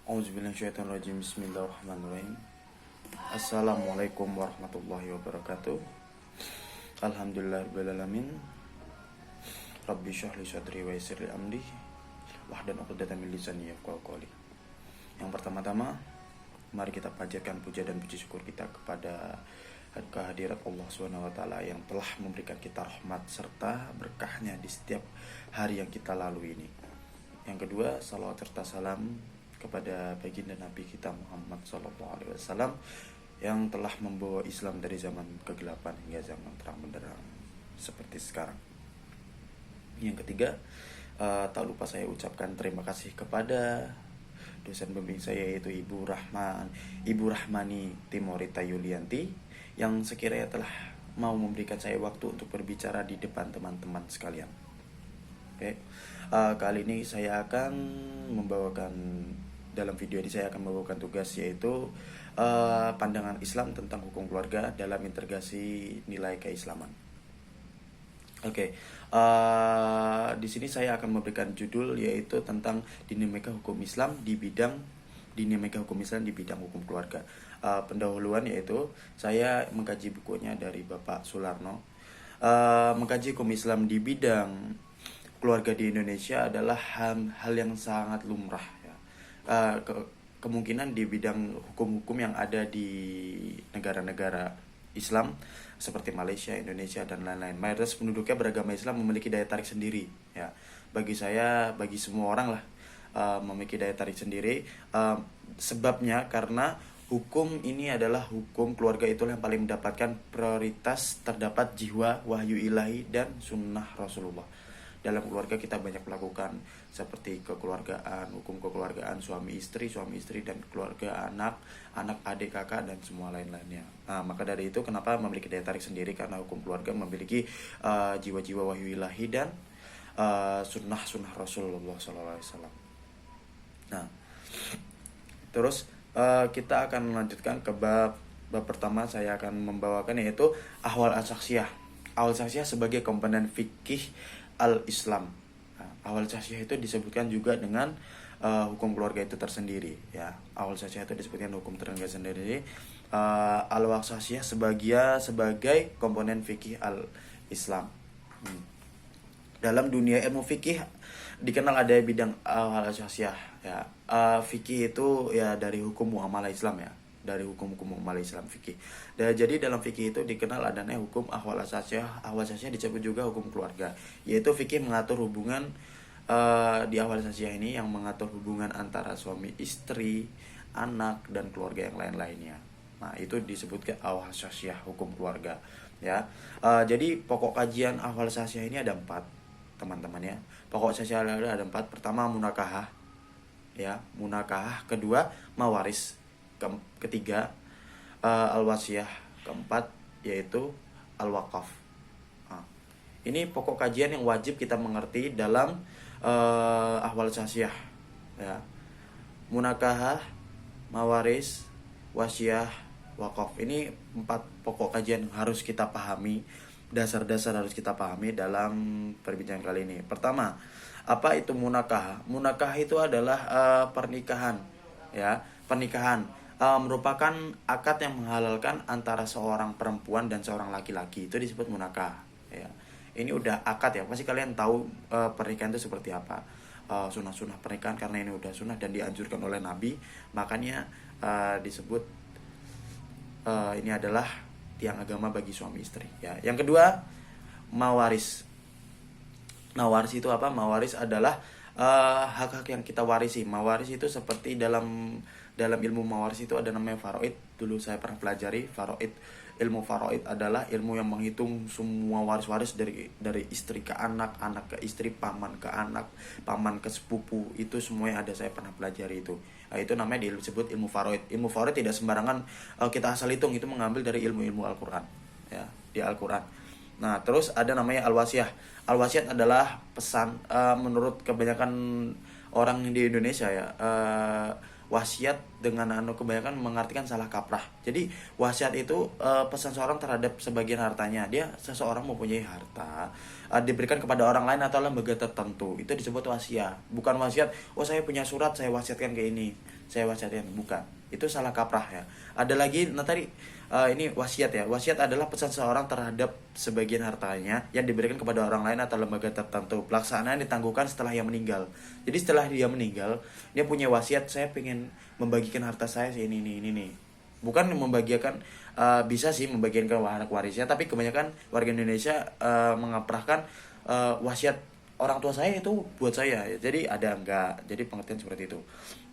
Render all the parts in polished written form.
Auzubillahiminasyaitonirrajim. Bismillahirrahmanirrahim. Assalamualaikum warahmatullahi wabarakatuh. Alhamdulillahirrahmanirrahim. Rabbi syrahli sadri wa yassirli amri wahlul 'uqdatam min lisani yafqahu qawli. Yang pertama-tama, mari kita panjatkan puja dan puji syukur kita kepada kehadirat Allah SWT yang telah memberikan kita rahmat serta berkahnya di setiap hari yang kita lalui ini. Yang kedua, salawat serta salam kepada baginda Nabi kita Muhammad SAW yang telah membawa Islam dari zaman kegelapan hingga zaman terang benderang seperti sekarang. Yang ketiga, tak lupa saya ucapkan terima kasih kepada dosen pembimbing saya, yaitu Ibu Rahmani Timorita Yulianti, yang sekiranya telah mau memberikan saya waktu untuk berbicara di depan teman-teman sekalian. Oke, kali ini saya akan dalam video ini saya akan membawakan tugas, yaitu pandangan Islam tentang hukum keluarga dalam integrasi nilai keislaman. Oke, di sini saya akan memberikan judul, yaitu tentang dinamika hukum Islam di bidang hukum keluarga. Pendahuluan, yaitu saya mengkaji bukunya dari Bapak Sularno. Mengkaji hukum Islam di bidang keluarga di Indonesia adalah hal yang sangat lumrah. Kemungkinan di bidang hukum-hukum yang ada di negara-negara Islam seperti Malaysia, Indonesia, dan lain-lain, mayoritas penduduknya beragama Islam memiliki daya tarik sendiri. Ya, bagi saya, bagi semua orang lah, memiliki daya tarik sendiri. Sebabnya karena hukum ini adalah hukum keluarga, itulah yang paling mendapatkan prioritas, terdapat jiwa wahyu ilahi dan sunnah Rasulullah. Dalam keluarga kita banyak melakukan seperti kekeluargaan, hukum kekeluargaan, suami istri, dan keluarga anak, adik, kakak, dan semua lain-lainnya. Nah, maka dari itu kenapa memiliki daya tarik sendiri, karena hukum keluarga memiliki jiwa-jiwa wahyu ilahi dan sunnah Rasulullah SAW. Nah, terus kita akan melanjutkan ke bab pertama. Saya akan membawakan, yaitu ahwal as-saksiyah. Ahwal as-saksiyah sebagai komponen fikih al-Islam. Ahwal as-saksiyah itu disebutkan juga dengan hukum keluarga itu tersendiri. Ya, ahwal as-saksiyah itu disebutkan hukum keluarga sendiri. Ahwal as-saksiyah sebagai komponen fikih al-Islam. Dalam dunia ilmu fikih dikenal ada bidang ahwal as-saksiyah. Ya, fikih itu ya dari hukum muamalah Islam, ya, dari hukum-hukum muamalah Islam fikih. Jadi dalam fikih itu dikenal adanya hukum ahwal as-saksiyah. Ahwal as-saksiyah disebut juga hukum keluarga, yaitu fikih mengatur hubungan di ahwal as-saksiyah ini yang mengatur hubungan antara suami istri, anak, dan keluarga yang lain-lainnya. Nah, itu disebut ahwal as-saksiyah, hukum keluarga, ya. Jadi pokok kajian ahwal as-saksiyah ini ada 4, teman-teman, ya. Pokok as-saksiyah ada 4. Pertama, munakahah, ya, munakahah. Kedua, mawaris. Ketiga, al-wasiyah. Keempat, yaitu al-wakaf. Nah, ini pokok kajian yang wajib kita mengerti dalam ahwal as-saksiyah, ya. Munakahah, mawaris, wasiyah, wakaf. Ini 4 pokok kajian harus kita pahami, dasar-dasar harus kita pahami dalam perbincangan kali ini. Pertama, apa itu munakahah? Munakahah itu adalah pernikahan, ya. Pernikahan merupakan akad yang menghalalkan antara seorang perempuan dan seorang laki-laki. Itu disebut munakah, ya. Ini udah akad, ya. Pasti kalian tahu pernikahan itu seperti apa, sunnah pernikahan, karena ini udah sunnah dan dianjurkan oleh Nabi. Makanya disebut ini adalah tiang agama bagi suami istri, ya. Yang kedua, mawaris. Mawaris itu apa? Mawaris adalah hak-hak yang kita warisi. Mawaris itu seperti dalam ilmu mawaris itu ada namanya faraid. Dulu saya pernah pelajari faraid. Ilmu faraid adalah ilmu yang menghitung semua waris-waris dari istri ke anak, anak ke istri, paman ke anak, paman ke sepupu. Itu semuanya ada, saya pernah pelajari itu. Itu namanya disebut ilmu faraid. Ilmu faraid tidak sembarangan kita asal hitung, itu mengambil dari ilmu-ilmu Al-Qur'an, ya, di Al-Qur'an. Nah, terus ada namanya al-wasiyah. Al-wasiyah adalah pesan, menurut kebanyakan orang di Indonesia, ya, wasiat dengan kebanyakan mengartikan salah kaprah. Jadi wasiat itu pesan seorang terhadap sebagian hartanya. Dia seseorang mempunyai harta diberikan kepada orang lain atau lembaga tertentu. Itu disebut wasiat. Bukan wasiat, oh saya punya surat saya wasiatkan ke ini. Saya wasiatkan, bukan. Itu salah kaprah ya. Ada lagi tadi ini wasiat ya. Wasiat adalah pesan seorang terhadap sebagian hartanya yang diberikan kepada orang lain atau lembaga tertentu. Pelaksanaan ditangguhkan setelah ia meninggal. Jadi setelah dia meninggal, dia punya wasiat, saya pengen membagikan harta saya ini nih. Bukan membagikan, bisa sih membagikan ke anak warisnya, tapi kebanyakan warga Indonesia mengaprahkan wasiat orang tua saya itu buat saya. Jadi ada enggak. Jadi pengertian seperti itu.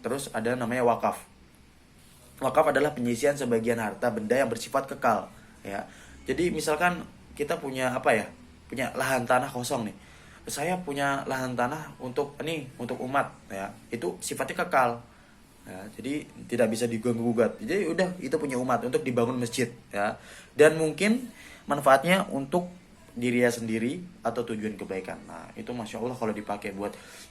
Terus ada namanya wakaf. Wakaf adalah penyisian sebagian harta benda yang bersifat kekal, ya. Jadi misalkan kita punya punya lahan tanah kosong nih. Saya punya lahan tanah untuk umat, ya. Itu sifatnya kekal. Ya, jadi tidak bisa diganggu-gugat. Jadi udah itu punya umat untuk dibangun masjid, ya. Dan mungkin manfaatnya untuk dirinya sendiri atau tujuan kebaikan. Nah, itu Masya Allah kalau dipakai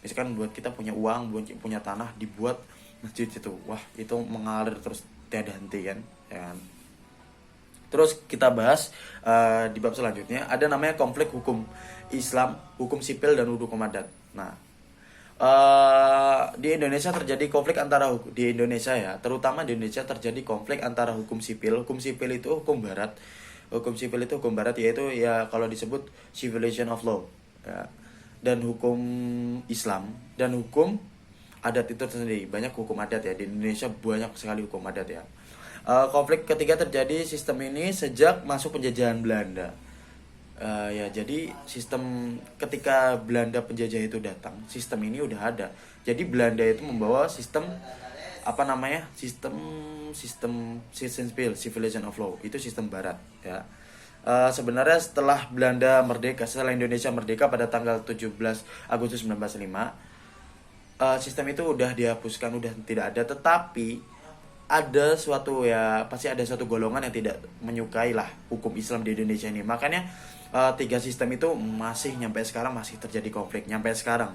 misalkan buat kita punya uang, punya tanah, dibuat masjid itu, wah itu mengalir terus tiada henti kan, ya kan? Terus kita bahas di bab selanjutnya ada namanya konflik hukum Islam, hukum sipil dan hukum adat. Nah, di Indonesia terjadi konflik di Indonesia ya, terutama di Indonesia terjadi konflik antara hukum sipil. Hukum sipil itu hukum barat. Hukum sipil itu hukum barat, yaitu ya kalau disebut civilization of law, ya. Dan hukum Islam dan hukum adat itu sendiri. Banyak hukum adat ya di Indonesia, banyak sekali hukum adat ya. Konflik ketiga terjadi sistem ini sejak masuk penjajahan Belanda. Ya jadi sistem ketika Belanda penjajah itu datang, sistem ini udah ada. Jadi Belanda itu membawa sistem sistem sipil, civilization of law, itu sistem barat ya. Sebenarnya setelah Indonesia merdeka pada tanggal 17 Agustus 1945, sistem itu udah dihapuskan, udah tidak ada. Tetapi ada pasti ada suatu golongan yang tidak menyukai lah hukum Islam di Indonesia ini. Makanya 3 sistem itu masih nyampe sekarang masih terjadi konflik. Nyampe sekarang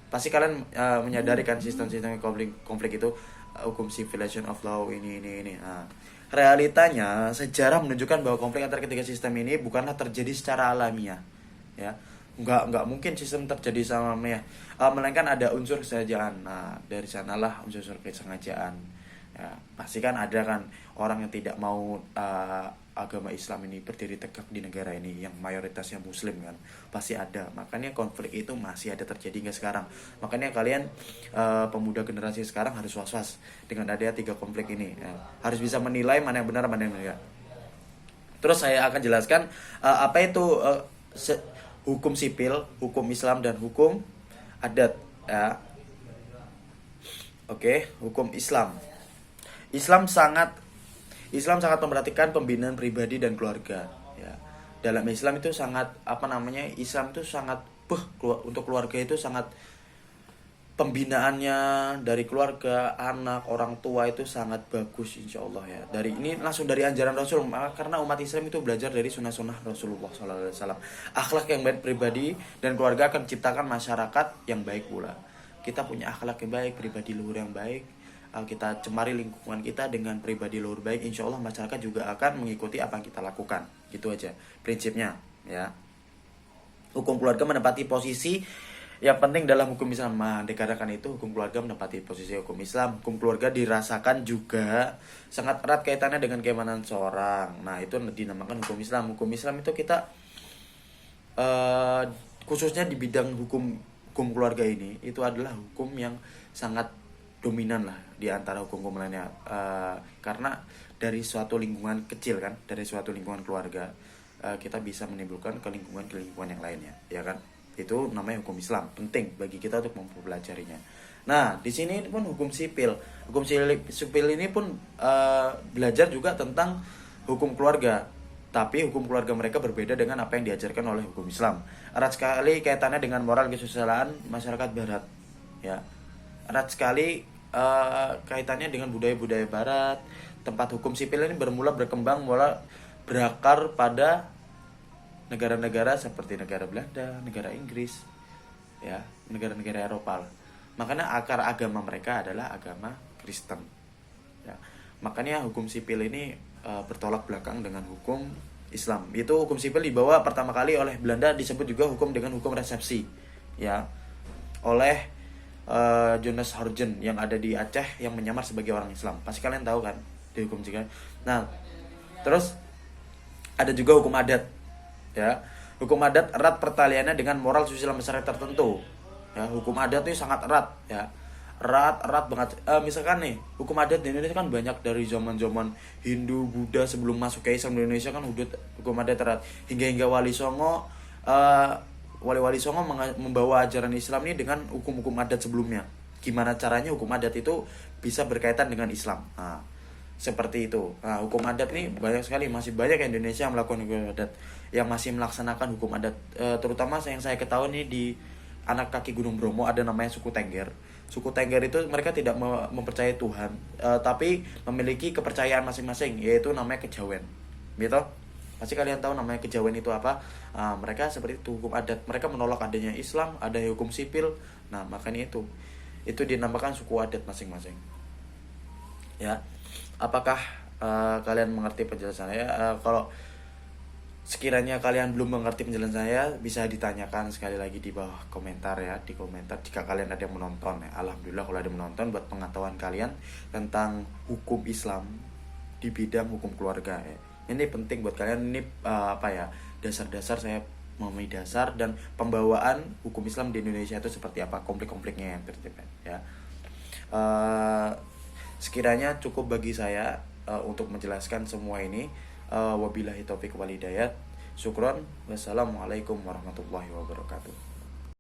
pasti kalian menyadari kan sistem-sistem konflik itu, hukum civilization of law ini. Nah, realitanya sejarah menunjukkan bahwa konflik antara ketiga sistem ini bukanlah terjadi secara alamiah, ya. Nggak mungkin sistem terjadi sama melainkan ada unsur kesengajaan. Nah, dari sanalah unsur kesengajaan, ya. Pasti kan ada kan orang yang tidak mau agama Islam ini berdiri tegak di negara ini yang mayoritasnya muslim kan, pasti ada. Makanya konflik itu masih ada terjadi hingga sekarang. Makanya kalian pemuda generasi sekarang harus was-was dengan adanya 3 konflik ini, ya. Harus bisa menilai mana yang benar mana yang enggak. Terus saya akan jelaskan apa itu hukum sipil, hukum Islam dan hukum adat, ya. Oke, hukum Islam. Islam sangat memperhatikan pembinaan pribadi dan keluarga, ya. Dalam Islam itu sangat Islam itu sangat untuk keluarga itu sangat, pembinaannya dari keluarga, anak, orang tua itu sangat bagus insya Allah ya. Ini langsung dari anjuran Rasul, karena umat Islam itu belajar dari sunnah-sunnah Rasulullah SAW. Akhlak yang baik pribadi dan keluarga akan menciptakan masyarakat yang baik pula. Kita punya akhlak yang baik, pribadi luhur yang baik, kita cemari lingkungan kita dengan pribadi luhur baik, insya Allah masyarakat juga akan mengikuti apa yang kita lakukan. Gitu aja prinsipnya ya. Hukum keluarga menempati posisi yang penting dalam hukum Islam. Dikarenakan itu hukum keluarga menempati posisi hukum Islam. Hukum keluarga dirasakan juga sangat erat kaitannya dengan keimanan seorang. Nah, itu dinamakan hukum Islam. Hukum Islam itu kita khususnya di bidang hukum keluarga ini, itu adalah hukum yang sangat dominan lah di antara hukum-hukum lainnya. Karena dari suatu lingkungan kecil kan, dari suatu lingkungan keluarga, kita bisa menimbulkan ke lingkungan yang lainnya, ya kan? Itu namanya hukum Islam, penting bagi kita untuk mempelajarinya. Nah, di sini pun hukum sipil. Hukum sipil ini pun belajar juga tentang hukum keluarga. Tapi hukum keluarga mereka berbeda dengan apa yang diajarkan oleh hukum Islam. Erat sekali kaitannya dengan moral kesusilaan masyarakat barat, ya. Erat sekali kaitannya dengan budaya-budaya barat. Tempat hukum sipil ini berkembang berakar pada negara-negara seperti negara Belanda, negara Inggris, ya, negara-negara Eropa. Makanya akar agama mereka adalah agama Kristen, ya. Makanya hukum sipil ini bertolak belakang dengan hukum Islam. Itu hukum sipil dibawa pertama kali oleh Belanda, disebut juga hukum dengan hukum resepsi, ya, oleh Jonas Horgen yang ada di Aceh yang menyamar sebagai orang Islam. Pasti kalian tahu kan di hukum sipil. Nah, terus ada juga hukum adat, ya. Hukum adat erat pertaliannya dengan moral sosial masyarakat tertentu. Ya, hukum adat itu sangat erat, ya. Erat banget. Misalkan nih, hukum adat di Indonesia kan banyak dari zaman-zaman Hindu, Buddha sebelum masuk ke Islam di Indonesia kan hukum adat erat. Hingga Wali Songo Wali Songo membawa ajaran Islam ini dengan hukum-hukum adat sebelumnya. Gimana caranya hukum adat itu bisa berkaitan dengan Islam. Nah, seperti itu. Nah, hukum adat ini banyak sekali, masih banyak Indonesia yang melakukan hukum adat, yang masih melaksanakan hukum adat. Terutama yang saya ketahui nih di anak kaki Gunung Bromo ada namanya suku Tengger. Suku Tengger itu mereka tidak mempercayai Tuhan, tapi memiliki kepercayaan masing-masing, yaitu namanya kejawen. Gitu? Pasti kalian tahu namanya kejawen itu apa? Mereka seperti itu, hukum adat. Mereka menolak adanya Islam, ada hukum sipil. Nah, makanya itu dinamakan suku adat masing-masing. Ya. Apakah kalian mengerti penjelasan saya? Kalau sekiranya kalian belum mengerti penjelasan saya, bisa ditanyakan sekali lagi di bawah komentar, ya, di komentar jika kalian ada yang menonton, ya. Alhamdulillah kalau ada yang menonton, buat pengetahuan kalian tentang hukum Islam di bidang hukum keluarga, ya. Ini penting buat kalian, ini dasar-dasar saya memahami dasar dan pembawaan hukum Islam di Indonesia itu seperti apa, konflik-konfliknya yang terjadi, ya. Sekiranya cukup bagi saya untuk menjelaskan semua ini. Wabillahi taufiq wal hidayah. Syukron. Wassalamualaikum warahmatullahi wabarakatuh.